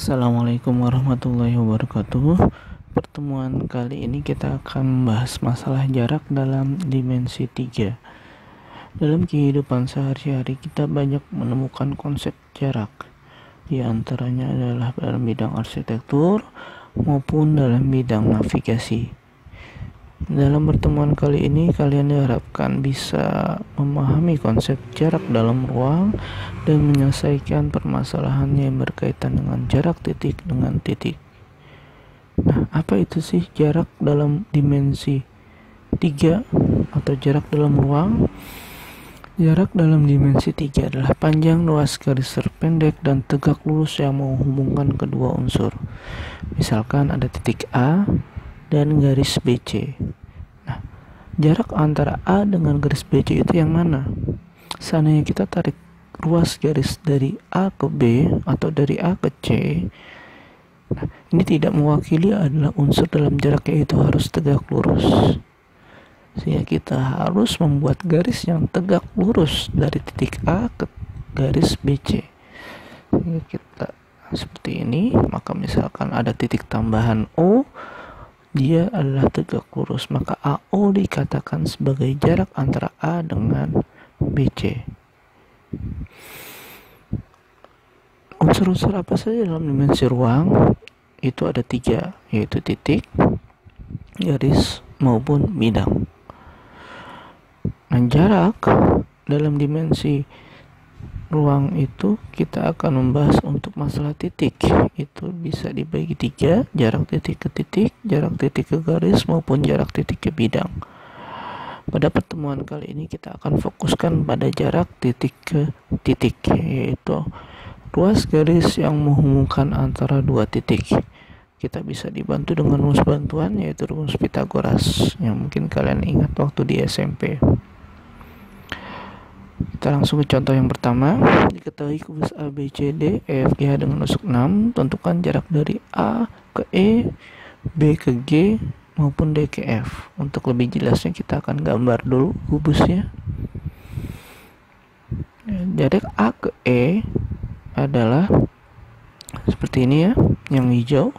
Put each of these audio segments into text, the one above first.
Assalamualaikum warahmatullahi wabarakatuh. Pertemuan kali ini kita akan membahas masalah jarak dalam dimensi 3. Dalam kehidupan sehari-hari kita banyak menemukan konsep jarak. Di antaranya adalah dalam bidang arsitektur maupun dalam bidang navigasi. Dalam pertemuan kali ini kalian diharapkan bisa memahami konsep jarak dalam ruang dan menyelesaikan permasalahan yang berkaitan dengan jarak titik dengan titik. Nah, apa itu sih jarak dalam dimensi 3 atau jarak dalam ruang? Jarak dalam dimensi 3 adalah panjang luas garis terpendek dan tegak lurus yang menghubungkan kedua unsur. Misalkan ada titik A dan garis BC. Nah, jarak antara A dengan garis BC itu yang mana? Seandainya kita tarik ruas garis dari A ke B atau dari A ke C, nah, ini tidak mewakili adalah unsur dalam jarak, yaitu harus tegak lurus. Sehingga kita harus membuat garis yang tegak lurus dari titik A ke garis BC. Sehingga kita seperti ini, maka misalkan ada titik tambahan O, dia adalah tegak lurus, maka AO dikatakan sebagai jarak antara A dengan BC. Unsur-unsur apa saja dalam dimensi ruang? Itu ada 3, yaitu titik, garis, maupun bidang. Nah, jarak dalam dimensi ruang itu kita akan membahas untuk masalah titik. Itu bisa dibagi 3, jarak titik ke titik, jarak titik ke garis, maupun jarak titik ke bidang. Pada pertemuan kali ini kita akan fokuskan pada jarak titik ke titik, yaitu ruas garis yang menghubungkan antara dua titik. Kita bisa dibantu dengan rumus bantuan, yaitu rumus Pythagoras yang mungkin kalian ingat waktu di SMP. Kita langsung ke contoh yang pertama. Diketahui kubus A, B, C, D, E, F, G, H dengan nusuk 6. Tentukan jarak dari A ke E, B ke G, maupun D ke F. Untuk lebih jelasnya kita akan gambar dulu kubusnya. Jarak A ke E adalah seperti ini ya, yang hijau.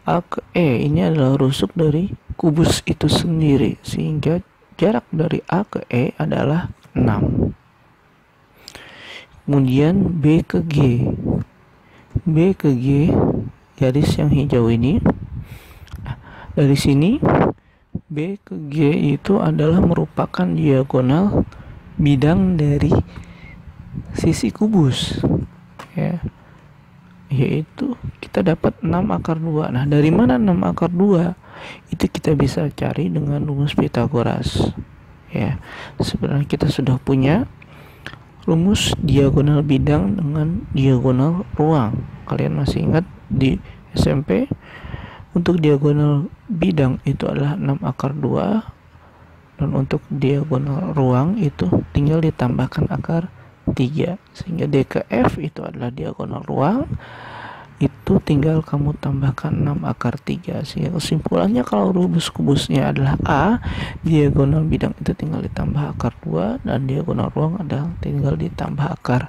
A ke E ini adalah rusuk dari kubus itu sendiri, sehingga jarak dari A ke E adalah 6. Kemudian B ke G. B ke G, garis yang hijau ini. Dari sini B ke G itu adalah merupakan diagonal bidang dari sisi kubus. Ya. Yaitu kita dapat 6 akar 2. Nah, dari mana 6 akar 2? Itu kita bisa cari dengan rumus Pythagoras. Ya, sebenarnya kita sudah punya rumus diagonal bidang dengan diagonal ruang. Kalian masih ingat di SMP? Untuk diagonal bidang itu adalah 6 akar 2, dan untuk diagonal ruang itu tinggal ditambahkan akar 3, sehingga D ke F itu adalah diagonal ruang, itu tinggal kamu tambahkan 6 akar 3. Sehingga kesimpulannya kalau rumus kubusnya adalah A, diagonal bidang itu tinggal ditambah akar 2, dan diagonal ruang adalah tinggal ditambah akar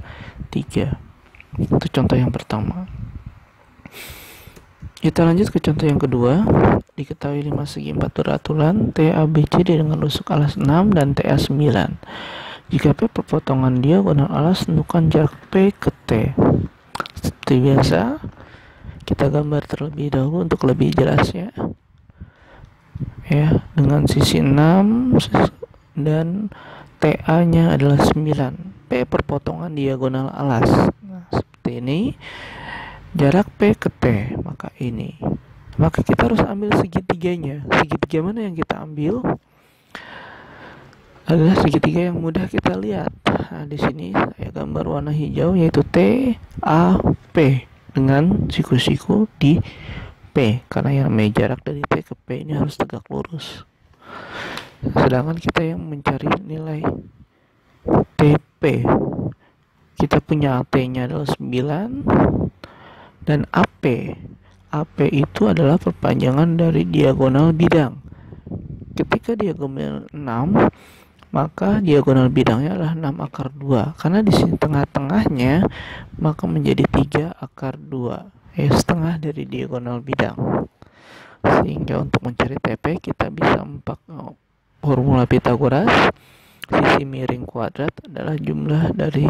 3. Itu contoh yang pertama. Kita lanjut ke contoh yang kedua. Diketahui 5 segi 4 beraturan TABCD dengan rusuk alas 6 dan TA 9. Jika P perpotongan diagonal alas, tentukan jarak P ke T. Seperti biasa, kita gambar terlebih dahulu untuk lebih jelasnya. Ya, dengan sisi 6 dan TA-nya adalah 9. P perpotongan diagonal alas. Nah, seperti ini. Jarak P ke T, maka ini. Maka kita harus ambil segitiganya. Segitiga mana yang kita ambil? Adalah segitiga yang mudah kita lihat. Nah, di sini saya gambar warna hijau, yaitu TAP dengan siku-siku di P, karena yang namanya jarak dari P ke P ini harus tegak lurus. Sedangkan kita yang mencari nilai TP, kita punya T-nya adalah 9 dan AP. AP itu adalah perpanjangan dari diagonal bidang. Ketika diagonal 6, maka diagonal bidangnya adalah 6 akar 2. Karena di sini tengah-tengahnya, maka menjadi 3 akar 2. setengah dari diagonal bidang. Sehingga untuk mencari TP kita bisa memakai formula Pythagoras. Sisi miring kuadrat adalah jumlah dari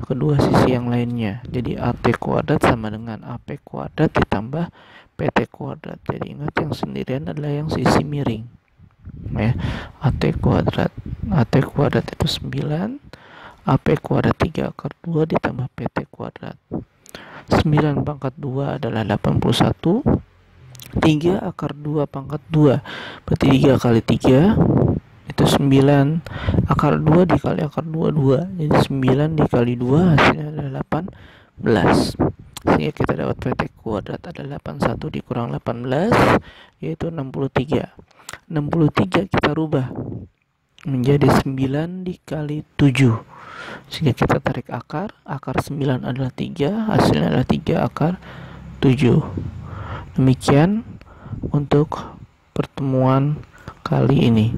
kedua sisi yang lainnya. Jadi AT kuadrat sama dengan AP kuadrat ditambah PT kuadrat. Jadi ingat yang sendirian adalah yang sisi miring. Ya, AT kuadrat itu 9, AP kuadrat 3 akar 2 ditambah PT kuadrat. 9 pangkat 2 adalah 81. 3 akar 2 pangkat 2 berarti 3 kali 3 itu 9, akar 2 dikali akar 2 jadi 9 dikali 2 hasilnya adalah 18. Sehingga kita dapat PT kuadrat adalah 81 dikurang 18 yaitu 63. 63 kita rubah menjadi 9 dikali 7, sehingga kita tarik akar 9 adalah 3, hasilnya adalah 3 akar 7. Demikian untuk pertemuan kali ini.